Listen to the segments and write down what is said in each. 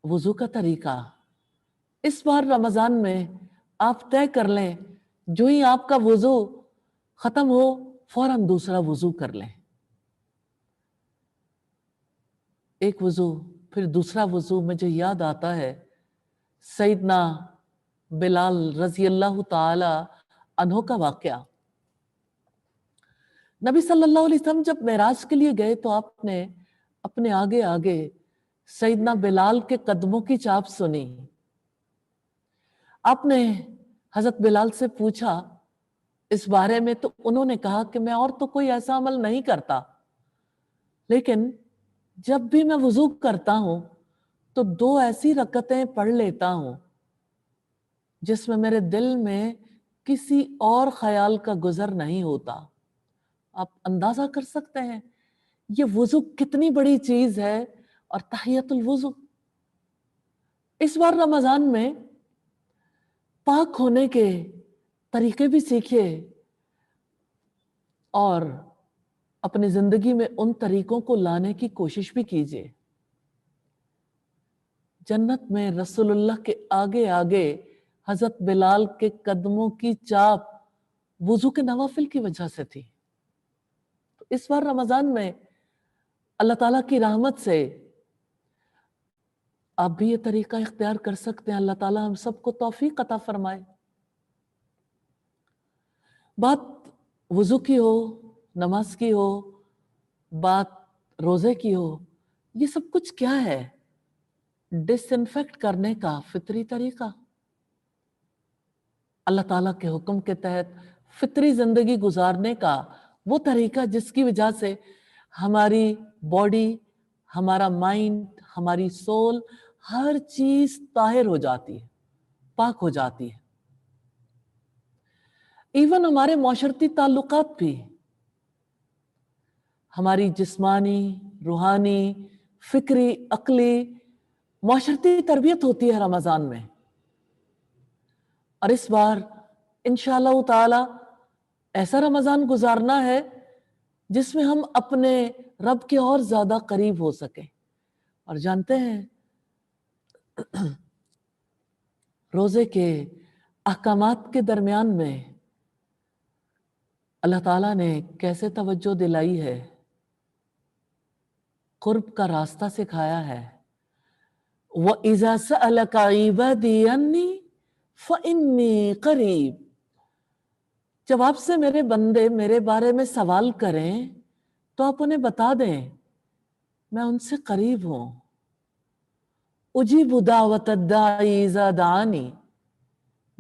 وضو کا طریقہ اس بار رمضان میں آپ طے کر لیں، جو ہی آپ کا وضو ختم ہو فوراً دوسرا وضو کر لیں، ایک وضو پھر دوسرا وضو۔ مجھے یاد آتا ہے سیدنا بلال رضی اللہ تعالی عنہ کا واقعہ۔ نبی صلی اللہ علیہ وسلم جب معراج کے لیے گئے تو آپ نے اپنے آگے آگے سیدنا بلال کے قدموں کی چاپ سنی۔ آپ نے حضرت بلال سے پوچھا اس بارے میں، تو انہوں نے کہا کہ میں اور تو کوئی ایسا عمل نہیں کرتا، لیکن جب بھی میں وضو کرتا ہوں تو 2 ایسی رکعتیں پڑھ لیتا ہوں جس میں میرے دل میں کسی اور خیال کا گزر نہیں ہوتا۔ آپ اندازہ کر سکتے ہیں یہ وضو کتنی بڑی چیز ہے، اور تحیۃ الوضو۔ اس بار رمضان میں پاک ہونے کے طریقے بھی سیکھیے، اور اپنی زندگی میں ان طریقوں کو لانے کی کوشش بھی کیجیے۔ جنت میں رسول اللہ کے آگے آگے حضرت بلال کے قدموں کی چاپ وضو کے نوافل کی وجہ سے تھی۔ تو اس بار رمضان میں اللہ تعالیٰ کی رحمت سے آپ بھی یہ طریقہ اختیار کر سکتے ہیں۔ اللہ تعالیٰ ہم سب کو توفیق عطا فرمائے۔ بات وضو کی ہو، نماز کی ہو، بات روزے کی ہو، یہ سب کچھ کیا ہے؟ ڈس انفیکٹ کرنے کا فطری طریقہ، اللہ تعالیٰ کے حکم کے تحت فطری زندگی گزارنے کا وہ طریقہ جس کی وجہ سے ہماری باڈی، ہمارا مائنڈ، ہماری سول، ہر چیز طاہر ہو جاتی ہے، پاک ہو جاتی ہے۔ ایون ہمارے معاشرتی تعلقات بھی، ہماری جسمانی، روحانی، فکری، عقلی، معاشرتی تربیت ہوتی ہے رمضان میں۔ اور اس بار انشاءاللہ تعالی ایسا رمضان گزارنا ہے جس میں ہم اپنے رب کے اور زیادہ قریب ہو سکیں۔ اور جانتے ہیں روزے کے احکامات کے درمیان میں اللہ تعالیٰ نے کیسے توجہ دلائی ہے، قرب کا راستہ سکھایا ہے۔ وَإِذَا سَأَلَكَ عِبَادِي عَنِّي فَإِنِّي قَرِيبٌ، جب آپ سے میرے بندے میرے بارے میں سوال کریں تو آپ انہیں بتا دیں میں ان سے قریب ہوں۔ اجیب دعوت الداعی اذا دعانی،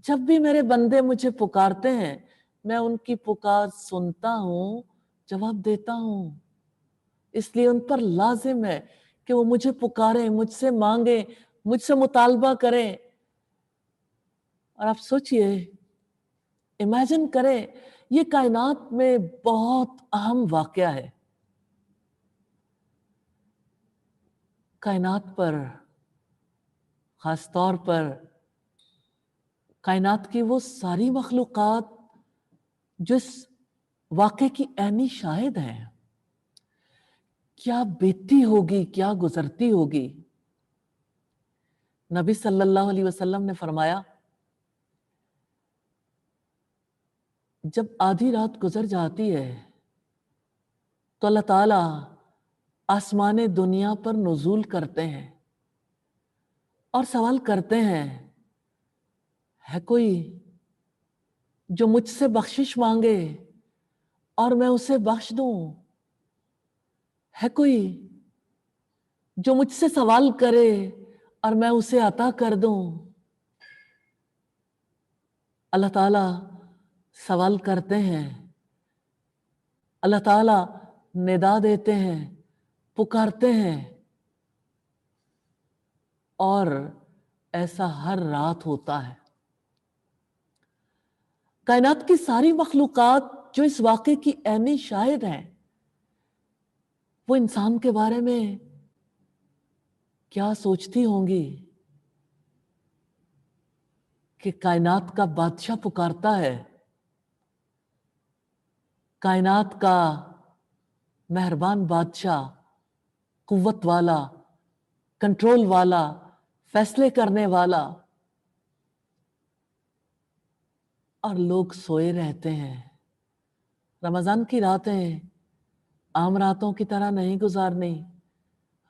جب بھی میرے بندے مجھے پکارتے ہیں میں ان کی پکار سنتا ہوں، جواب دیتا ہوں۔ اس لیے ان پر لازم ہے کہ وہ مجھے پکاریں، مجھ سے مانگیں، مجھ سے مطالبہ کریں۔ اور آپ سوچئے، امیجن کریں، یہ کائنات میں بہت اہم واقعہ ہے۔ کائنات پر، خاص طور پر کائنات کی وہ ساری مخلوقات جو اس واقعے کی عینی شاہد ہیں، کیا بیتی ہوگی، کیا گزرتی ہوگی۔ نبی صلی اللہ علیہ وسلم نے فرمایا جب آدھی رات گزر جاتی ہے تو اللہ تعالیٰ آسمان دنیا پر نزول کرتے ہیں اور سوال کرتے ہیں ہے کوئی جو مجھ سے بخشش مانگے اور میں اسے بخش دوں؟ ہے کوئی جو مجھ سے سوال کرے اور میں اسے عطا کر دوں؟ اللہ تعالیٰ سوال کرتے ہیں، اللہ تعالیٰ ندا دیتے ہیں، پکارتے ہیں، اور ایسا ہر رات ہوتا ہے۔ کائنات کی ساری مخلوقات جو اس واقعے کی عینی شاہد ہیں، وہ انسان کے بارے میں کیا سوچتی ہوں گی کہ کائنات کا بادشاہ پکارتا ہے، کائنات کا مہربان بادشاہ، قوت والا، کنٹرول والا، फैसले करने वाला, और लोग सोए रहते हैं। रमजान की रातें आम रातों की तरह नहीं गुजारनी,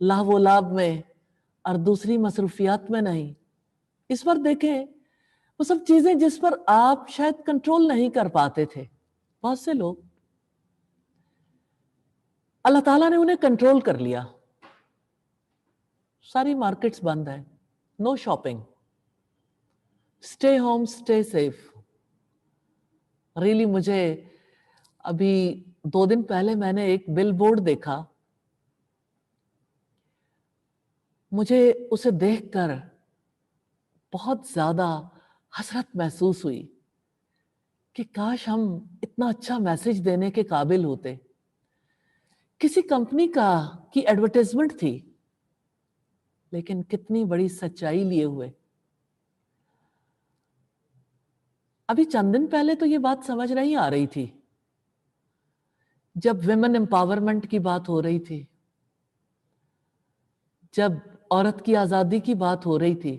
लाभ लाभ में और दूसरी मसरूफियात में नहीं। इस पर देखें, वो सब चीजें जिस पर आप शायद कंट्रोल नहीं कर पाते थे, बहुत से लोग, अल्लाह ताला ने उन्हें कंट्रोल कर लिया। सारी मार्केट्स बंद है, no shopping, stay home stay safe. Really मुझे अभी 2 दिन पहले मैंने एक बिल बोर्ड देखा, मुझे उसे देखकर बहुत ज्यादा हसरत महसूस हुई कि काश हम इतना अच्छा मैसेज देने के काबिल होते। किसी कंपनी की एडवर्टाइजमेंट थी, लेकिन कितनी बड़ी सच्चाई लिए हुए। अभी चंद दिन पहले तो ये बात समझ नहीं आ रही थी, जब विमेन एम्पावरमेंट की बात हो रही थी, जब औरत की आजादी की बात हो रही थी,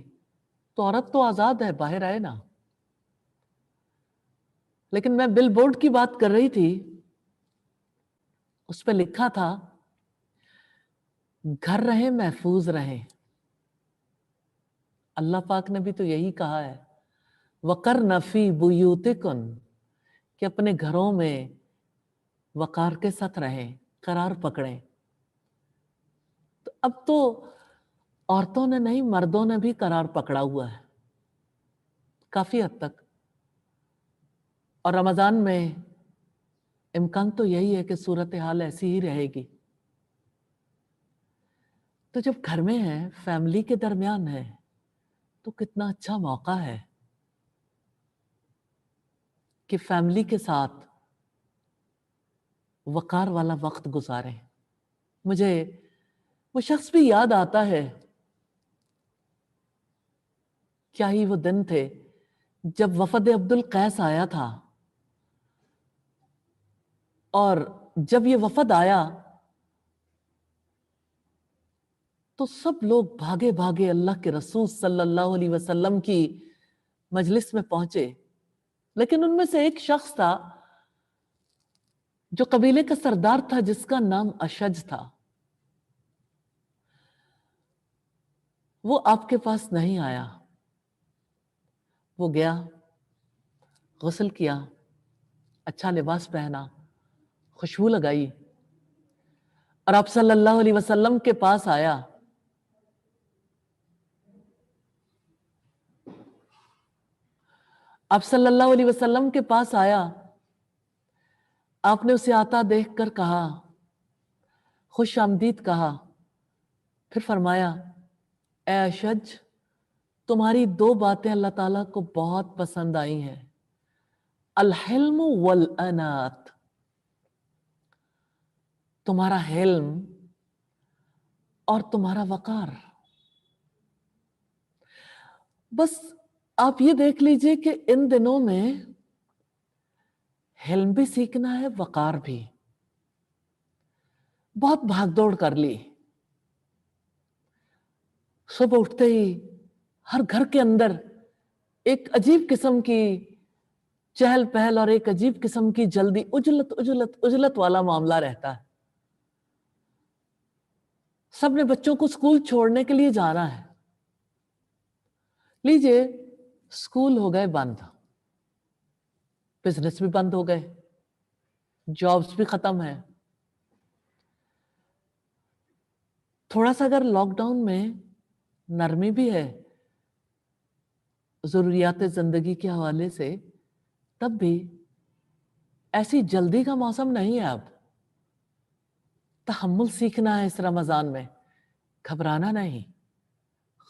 तो औरत तो आजाद है, बाहर आए ना। लेकिन मैं बिल बोर्ड की बात कर रही थी, उस पर लिखा था, घर रहे महफूज रहे। अल्लाह पाक ने भी तो यही कहा है, वकर नफी बुयूतिकुन, कि अपने घरों में वकार के साथ रहें, करार पकड़ें। तो अब तो औरतों ने नहीं, मर्दों ने भी करार पकड़ा हुआ है काफी हद तक। और रमजान में इम्कान तो यही है कि सूरत हाल ऐसी ही रहेगी। तो जब घर में है, फैमिली के दरमियान है, तो कितना अच्छा मौका है कि फैमिली के साथ वकार वाला वक्त गुजारें। मुझे वो शख्स भी याद आता है, क्या ही वो दिन थे जब वफद अब्दुल कैस आया था। और जब ये वफद आया तो सब लोग भागे भागे अल्लाह के रसूल सल्लल्लाहु अलैहि वसल्लम की मजलिस में पहुंचे। लेकिन उनमें से एक शख्स था जो कबीले का सरदार था, जिसका नाम अशज था। वो आपके पास नहीं आया। वो गया, गुस्ल किया, अच्छा लिबास पहना, खुशबू लगाई, और आप सल्लल्लाहु अलैहि वसल्लम के पास आया। आप सल्लल्लाहु अलैहि वसल्लम के पास आया। आपने उसे आता देखकर कहा, खुश आमदीद कहा। फिर फरमाया, ए अशज, तुम्हारी 2 बातें अल्लाह ताला को बहुत पसंद आई हैं, अल हिल्म वल अनात, तुम्हारा हिल्म और तुम्हारा वकार। बस आप ये देख लीजिए कि इन दिनों में हिल्म भी सीखना है, वकार भी। बहुत भागदौड़ कर ली, सुबह उठते ही हर घर के अंदर एक अजीब किस्म की चहल पहल और एक अजीब किस्म की जल्दी, उजलत उजलत उजलत वाला मामला रहता है। सबने बच्चों को स्कूल छोड़ने के लिए जाना है। लीजिए, स्कूल हो गए बंद, बिजनेस भी बंद हो गए, जॉब्स भी खत्म है। थोड़ा सा अगर लॉकडाउन में नरमी भी है जरूरियात जिंदगी के हवाले से, तब भी ऐसी जल्दी का मौसम नहीं है। अब तहम्मुल सीखना है इस रमजान में, घबराना नहीं,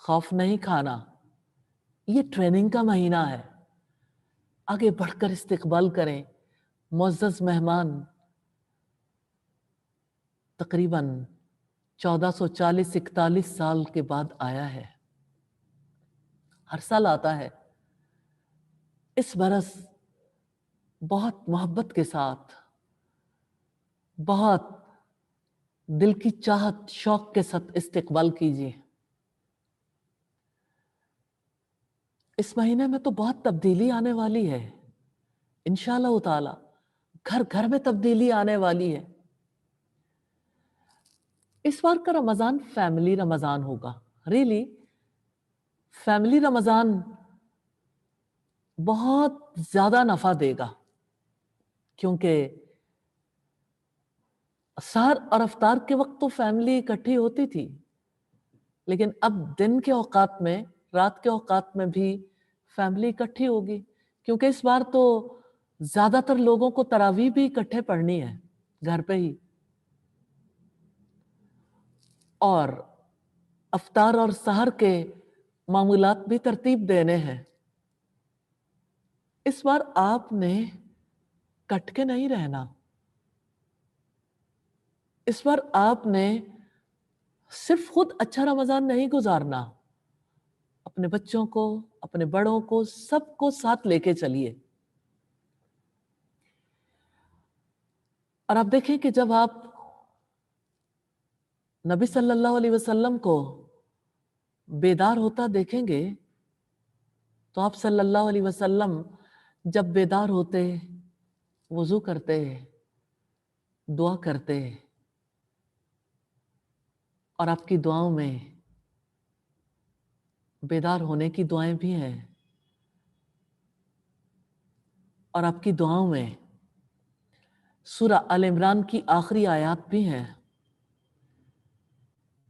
खौफ नहीं खाना। ये ट्रेनिंग का महीना है। आगे बढ़कर इस्तकबाल करें। मुअज़्ज़ज़ मेहमान तकरीबन 1440-41 साल के बाद आया है। हर साल आता है। इस बरस बहुत मोहब्बत के साथ, बहुत दिल की चाहत शौक के साथ इस्तकबाल कीजिए। इस महीने में तो बहुत तब्दीली आने वाली है इंशाअल्लाह ताला, घर घर में तब्दीली आने वाली है। इस बार का रमजान फैमिली रमजान होगा। रियली फैमिली रमजान बहुत ज्यादा नफा देगा, क्योंकि सहर और अफ्तार के वक्त तो फैमिली इकट्ठी होती थी, लेकिन अब दिन के औकात में, रात के औकात में भी फैमिली इकट्ठी होगी, क्योंकि इस बार तो ज्यादातर लोगों को तरावीह भी इकट्ठे पढ़नी है घर पे ही, और अफ्तार और सहर के मामूलात भी तरतीब देने हैं। इस बार आपने कट के नहीं रहना। इस बार आपने सिर्फ खुद अच्छा रमजान नहीं गुजारना, अपने बच्चों को, अपने बड़ों को, सबको साथ लेके चलिए। और आप देखें कि जब आप नबी सल्लल्लाहु अलैहि वसल्लम को बेदार होता देखेंगे, तो आप सल्लल्लाहु अलैहि वसल्लम जब बेदार होते, वुजू करते, दुआ करते, और आपकी दुआओं में बेदार होने की दुआएं भी हैं, और आपकी दुआओं में सूरा अल इमरान की आखिरी आयत भी हैं,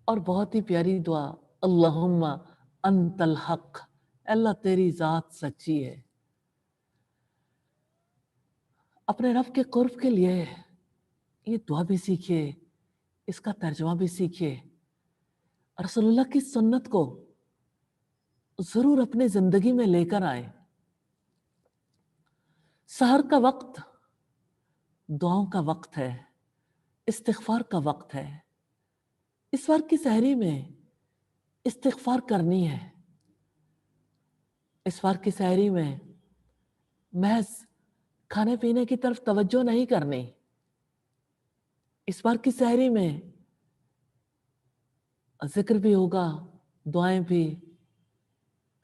और बहुत ही प्यारी दुआ, अल्लाहुम्मा अंतल हक, अल्लाह तेरी जात सच्ची है। अपने रब के कुर्ब के लिए ये दुआ भी सीखिए, इसका तर्जुमा भी सीखिए, रसूलुल्लाह की सुन्नत को जरूर अपनी जिंदगी में लेकर आए। सहर का वक्त दुआओं का वक्त है, इस्तिगफार का वक्त है। इस बार की सहरी में इस्तिगफार करनी है। इस बार की सहरी में महज खाने पीने की तरफ तवज्जो नहीं करनी। इस बार की सहरी में जिक्र भी होगा, दुआएं भी,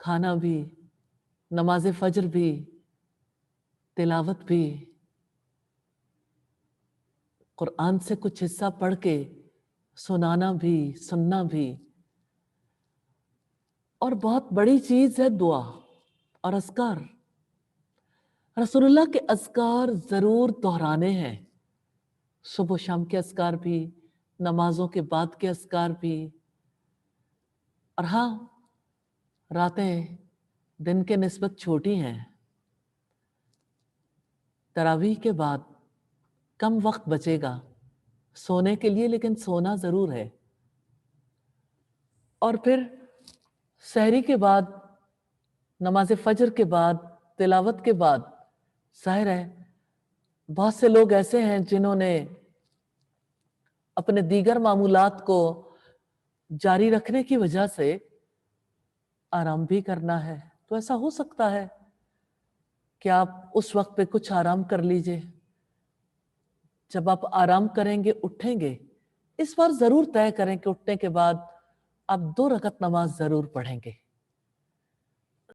खाना भी, नमाज फजर भी, तिलावत भी, कुरान से कुछ हिस्सा पढ़ के सुनाना भी, सुनना भी। और बहुत बड़ी चीज है दुआ और अस्कार। रसूलुल्लाह के अस्कार जरूर दोहराने हैं, सुबह शाम के अस्कार भी, नमाजों के बाद के अस्कार भी। और हाँ, रातें दिन के निस्बत छोटी हैं, तरावीह के बाद कम वक्त बचेगा सोने के लिए, लेकिन सोना जरूर है। और फिर सहरी के बाद, नमाज फजर के बाद, तिलावत के बाद, जाहिर है बहुत से लोग ऐसे हैं जिन्होंने अपने दीगर मामूलात को जारी रखने की वजह से आराम भी करना है। तो ऐसा हो सकता है कि आप उस वक्त पे कुछ आराम कर लीजिए। जब आप आराम करेंगे, उठेंगे, इस बार जरूर तय करें कि उठने के बाद आप 2 रकत नमाज जरूर पढ़ेंगे।